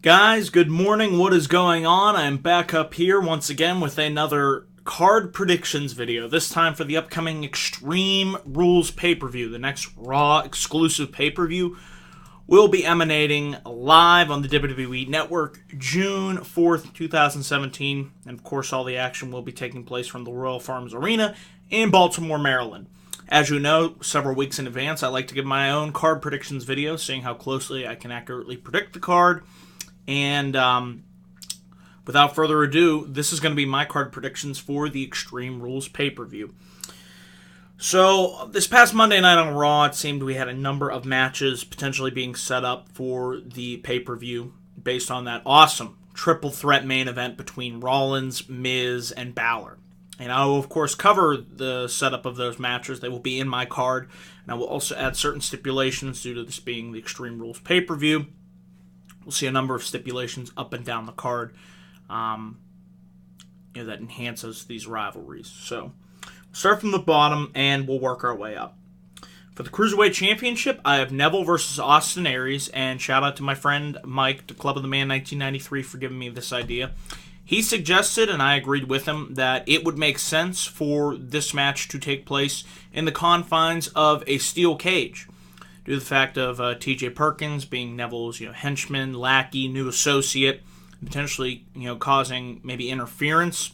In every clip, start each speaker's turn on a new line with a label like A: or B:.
A: Guys, good morning. What is going on? I'm back up here once again with another card predictions video. This time for the upcoming Extreme Rules pay-per-view. The next Raw exclusive pay-per-view will be emanating live on the WWE Network June 4th, 2017. And of course, all the action will be taking place from the Royal Farms Arena in Baltimore, Maryland. As you know, several weeks in advance, I like to give my own card predictions video, seeing how closely I can accurately predict the card. And without further ado, this is going to be my card predictions for the Extreme Rules pay-per-view. So, this past Monday night on Raw, it seemed we had a number of matches potentially being set up for the pay-per-view based on that awesome triple threat main event between Rollins, Miz, and Balor. And I will, of course, cover the setup of those matches. They will be in my card. And I will also add certain stipulations due to this being the Extreme Rules pay-per-view. We'll see a number of stipulations up and down the card that enhances these rivalries. So, we'll start from the bottom, and we'll work our way up. For the Cruiserweight Championship, I have Neville versus Austin Aries, and shout out to my friend Mike, the Club of the Man 1993, for giving me this idea. He suggested, and I agreed with him, that it would make sense for this match to take place in the confines of a steel cage. Due to the fact of T.J. Perkins being Neville's henchman, lackey, new associate, potentially causing maybe interference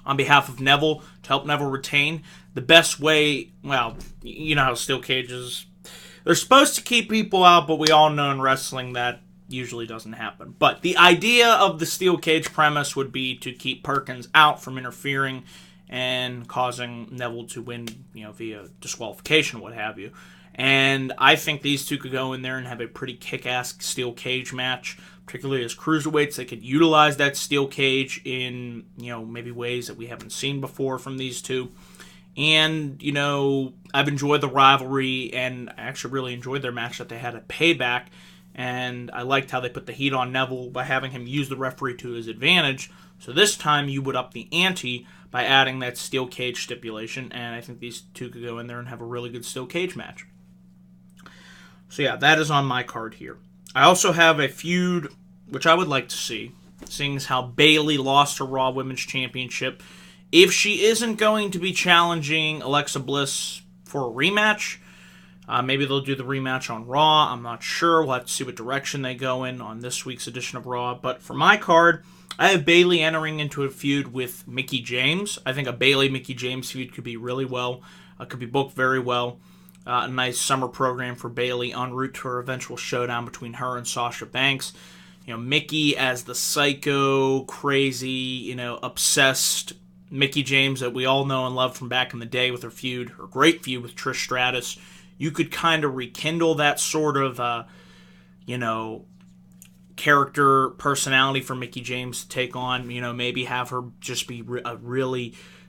A: on behalf of Neville to help Neville retain. The best way, well, you know how steel cages, they're supposed to keep people out, but we all know in wrestling that usually doesn't happen. But the idea of the steel cage premise would be to keep Perkins out from interfering and causing Neville to win, via disqualification, what have you. And I think these two could go in there and have a pretty kick-ass steel cage match, particularly as cruiserweights. They could utilize that steel cage in, maybe ways that we haven't seen before from these two. And, I've enjoyed the rivalry, and I actually really enjoyed their match that they had at Payback. And I liked how they put the heat on Neville by having him use the referee to his advantage. So this time you would up the ante by adding that steel cage stipulation, and I think these two could go in there and have a really good steel cage match. So yeah, that is on my card here. I also have a feud, which I would like to see, seeing as how Bayley lost her Raw Women's Championship. If she isn't going to be challenging Alexa Bliss for a rematch, maybe they'll do the rematch on Raw. I'm not sure. We'll have to see what direction they go in on this week's edition of Raw. But for my card, I have Bayley entering into a feud with Mickie James. I think a Bayley-Mickie James feud could be really well. Could be booked very well. A nice summer program for Bayley en route to her eventual showdown between her and Sasha Banks. Mickie as the psycho, crazy, obsessed Mickie James that we all know and love from back in the day with her great feud with Trish Stratus. You could kind of rekindle that sort of, character, personality for Mickie James to take on. Maybe have her just be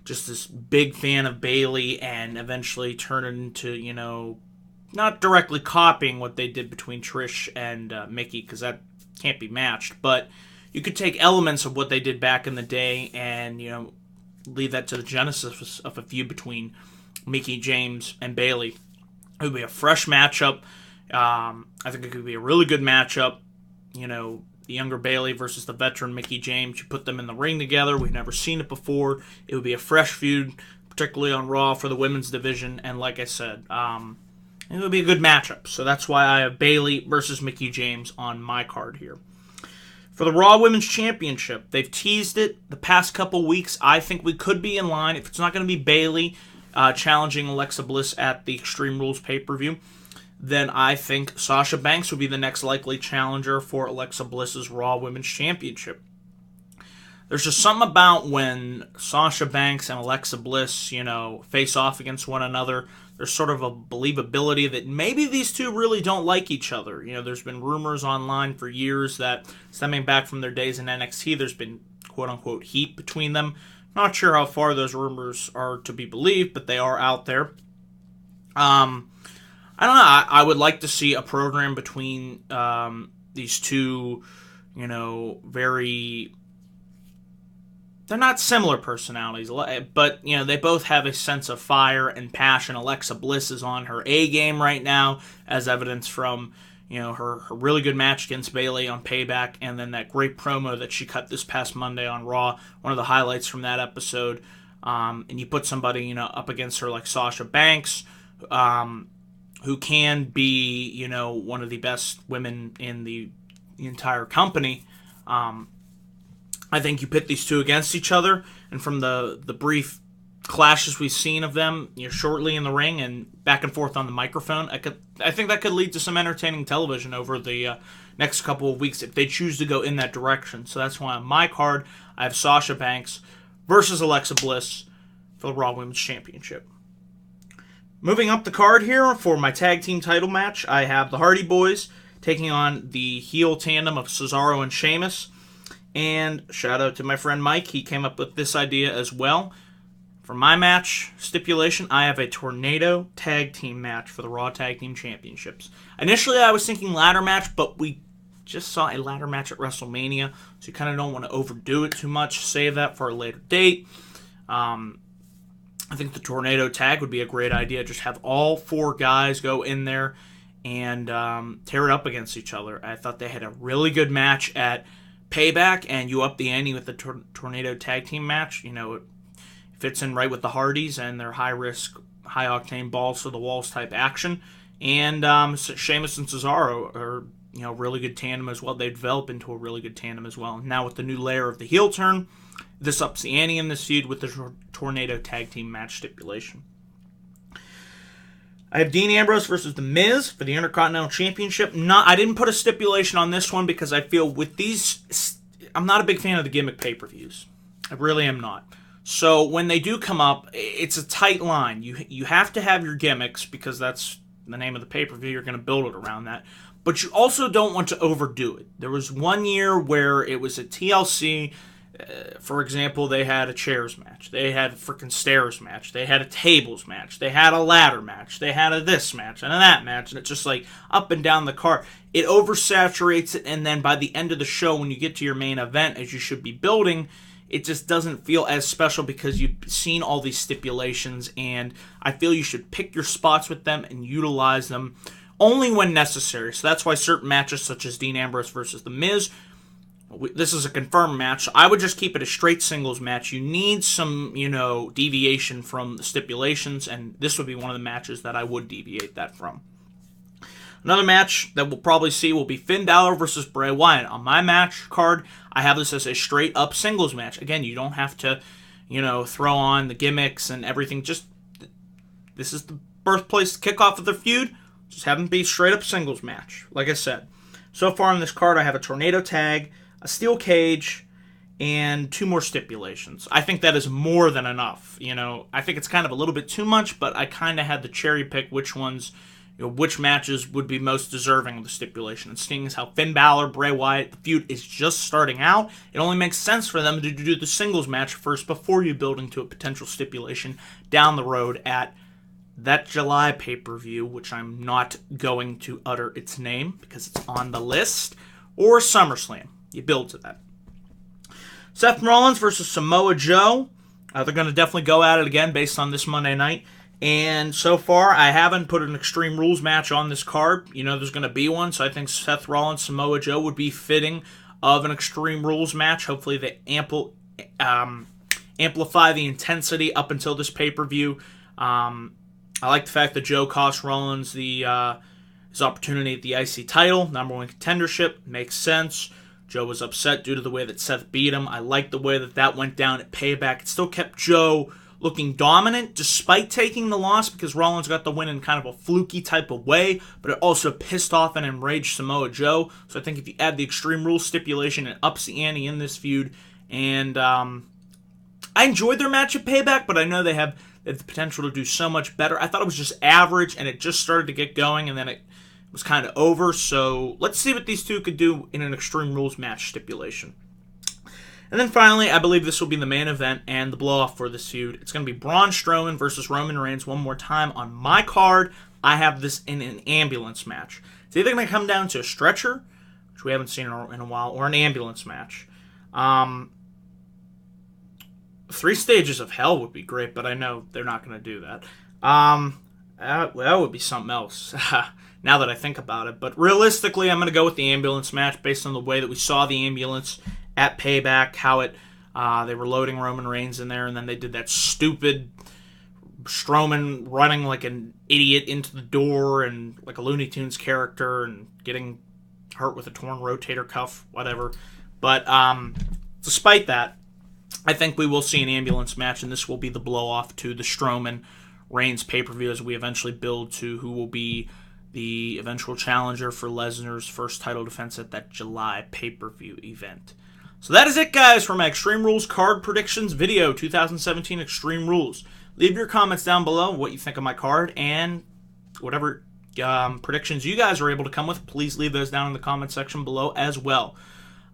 A: just this big fan of Bayley and eventually turn it into, not directly copying what they did between Trish and Mickie, because that can't be matched. But you could take elements of what they did back in the day and, leave that to the genesis of a feud between Mickie James and Bayley. It would be a fresh matchup. I think it could be a really good matchup. The younger Bayley versus the veteran Mickie James. You put them in the ring together. We've never seen it before. It would be a fresh feud, particularly on Raw for the women's division. And like I said, it would be a good matchup. So that's why I have Bayley versus Mickie James on my card here. For the Raw Women's Championship, they've teased it the past couple weeks. I think we could be in line. If it's not going to be Bayley challenging Alexa Bliss at the Extreme Rules pay-per-view, then I think Sasha Banks would be the next likely challenger for Alexa Bliss's Raw Women's Championship. There's just something about when Sasha Banks and Alexa Bliss, face off against one another. There's sort of a believability that maybe these two really don't like each other. There's been rumors online for years that, stemming back from their days in NXT, there's been quote-unquote heat between them. Not sure how far those rumors are to be believed, but they are out there. I don't know. I would like to see a program between these two, very... They're not similar personalities, but, they both have a sense of fire and passion. Alexa Bliss is on her A game right now, as evidenced from, her really good match against Bayley on Payback, and then that great promo that she cut this past Monday on Raw, one of the highlights from that episode. And you put somebody, up against her like Sasha Banks, who can be, one of the best women in the entire company. I think you pit these two against each other, and from the brief clashes we've seen of them, shortly in the ring and back and forth on the microphone, I think that could lead to some entertaining television over the next couple of weeks if they choose to go in that direction. So that's why on my card I have Sasha Banks versus Alexa Bliss for the Raw Women's Championship. Moving up the card here for my tag team title match, I have the Hardy Boyz taking on the heel tandem of Cesaro and Sheamus. And shout out to my friend Mike, he came up with this idea as well. For my match stipulation, I have a tornado tag team match for the Raw Tag Team Championships. Initially, I was thinking ladder match, but we just saw a ladder match at WrestleMania, so you kind of don't want to overdo it too much. Save that for a later date. I think the tornado tag would be a great idea. Just have all 4 guys go in there and tear it up against each other. I thought they had a really good match at Payback, and you up the ante with the tornado tag team match. It fits in right with the Hardys and their high-risk, high-octane balls to the walls type action. And Sheamus and Cesaro are, really good tandem as well. They develop into a really good tandem as well. Now with the new layer of the heel turn, this ups the ante in this feud with the tornado tag team match stipulation. I have Dean Ambrose versus The Miz for the Intercontinental Championship. I didn't put a stipulation on this one because I feel with these, I'm not a big fan of the gimmick pay-per-views. I really am not. So when they do come up, it's a tight line. You have to have your gimmicks because that's the name of the pay-per-view. You're going to build it around that. But you also don't want to overdo it. There was one year where it was at TLC. For example, they had a chairs match. They had a freaking stairs match. They had a tables match. They had a ladder match. They had a this match and a that match. And it's just like up and down the card. It oversaturates it. And then by the end of the show, when you get to your main event, as you should be building, it just doesn't feel as special because you've seen all these stipulations. And I feel you should pick your spots with them and utilize them only when necessary. So that's why certain matches such as Dean Ambrose versus The Miz, this is a confirmed match. So I would just keep it a straight singles match. You need some, deviation from the stipulations, and this would be one of the matches that I would deviate that from. Another match that we'll probably see will be Finn Balor versus Bray Wyatt. On my match card, I have this as a straight-up singles match. Again, you don't have to, throw on the gimmicks and everything. Just, this is the birthplace kickoff of the feud. Just have them be straight-up singles match, like I said. So far on this card, I have a tornado tag, a steel cage, and 2 more stipulations. I think that is more than enough. I think it's kind of a little bit too much, but I kind of had to cherry pick which ones, which matches would be most deserving of the stipulation. And seeing as how Finn Balor, Bray Wyatt, the feud is just starting out, it only makes sense for them to do the singles match first before you build into a potential stipulation down the road at that July pay-per-view, which I'm not going to utter its name because it's on the list, or SummerSlam. You build to that. Seth Rollins versus Samoa Joe. They're going to definitely go at it again based on this Monday night. And so far, I haven't put an Extreme Rules match on this card. There's going to be one, so I think Seth Rollins, Samoa Joe would be fitting of an Extreme Rules match. Hopefully they amplify the intensity up until this pay-per-view. I like the fact that Joe cost Rollins his opportunity at the IC title, number 1 contendership. Makes sense. Joe was upset due to the way that Seth beat him. I like the way that went down at Payback. It still kept Joe looking dominant despite taking the loss because Rollins got the win in kind of a fluky type of way, but it also pissed off and enraged Samoa Joe. So I think if you add the Extreme Rules stipulation, it ups the ante in this feud. And I enjoyed their match at Payback, but I know they have the potential to do so much better. I thought it was just average, and it just started to get going, and then it was kind of over. So let's see what these two could do in an Extreme Rules match stipulation. And then finally, I believe this will be the main event and the blow-off for this feud. It's going to be Braun Strowman versus Roman Reigns one more time. On my card, I have this in an ambulance match. It's either going to come down to a stretcher, which we haven't seen in a while, or an ambulance match. 3 stages of hell would be great, but I know they're not going to do that. That would be something else, now that I think about it. But realistically, I'm going to go with the ambulance match based on the way that we saw the ambulance at Payback, how they were loading Roman Reigns in there, and then they did that stupid Strowman running like an idiot into the door and like a Looney Tunes character and getting hurt with a torn rotator cuff, whatever. But despite that, I think we will see an ambulance match, and this will be the blow-off to the Strowman Reigns pay-per-view as we eventually build to who will be the eventual challenger for Lesnar's first title defense at that July pay-per-view event. So that is it, guys, for my Extreme Rules card predictions video, 2017 Extreme Rules. Leave your comments down below what you think of my card, and whatever predictions you guys are able to come with, please leave those down in the comment section below as well.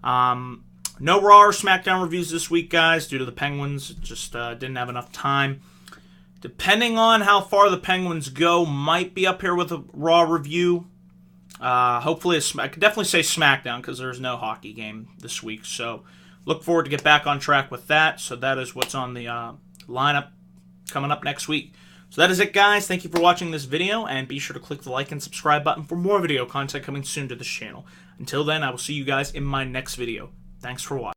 A: No Raw or SmackDown reviews this week, guys, due to the Penguins. Just didn't have enough time. Depending on how far the Penguins go, might be up here with a Raw review. Hopefully, I could definitely say SmackDown because there's no hockey game this week. So look forward to get back on track with that. So that is what's on the lineup coming up next week. So that is it, guys. Thank you for watching this video, and be sure to click the like and subscribe button for more video content coming soon to this channel. Until then, I will see you guys in my next video. Thanks for watching.